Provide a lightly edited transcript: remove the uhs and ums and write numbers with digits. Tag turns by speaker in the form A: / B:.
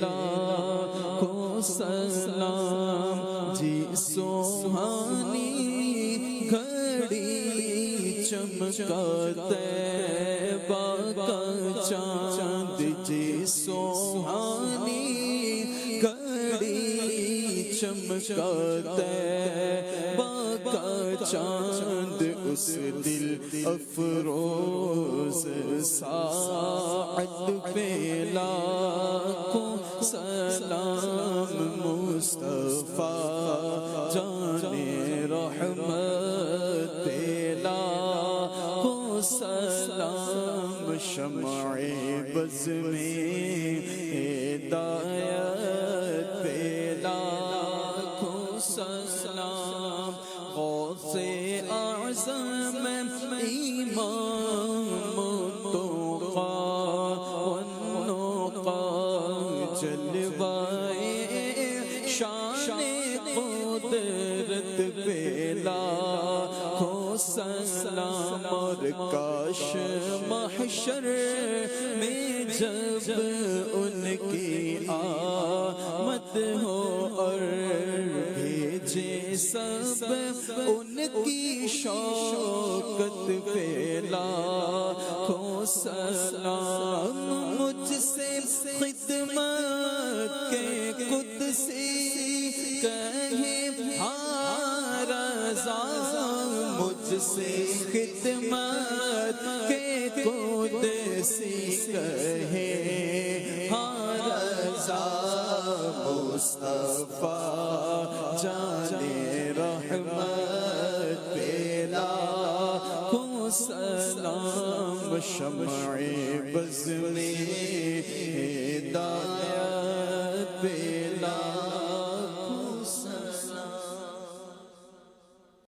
A: لاکھوں سلام جی سوہانی گھڑی چمکا طیبہ کا چاند جی سوہانی گھڑی چمکا طیبہ کا چاند اس دل افروز ساعت پہ لاکھوں سلام مصطفیٰ جانے رحمت پہ لاکھوں سلام شمع بز میں ہدایت پہ لاکھوں سلام غوث اعظم امام التقیٰ والنقیٰ جلوائے شان قدرت پہ لاکھوں سلام اور کاش محشر میں جب ان کی آمد ہو اور بھیجے سب ان کی شوکت پہ لاکھوں سلام مجھ سے خدمت کے قدسی کہے ہاں رضا مجھ سے خدمت کے قدسی کہے ہاں رضا مصطفیٰ جانے رحمت پہ لاکھوں سلام شمع بز میں ہدایت پہ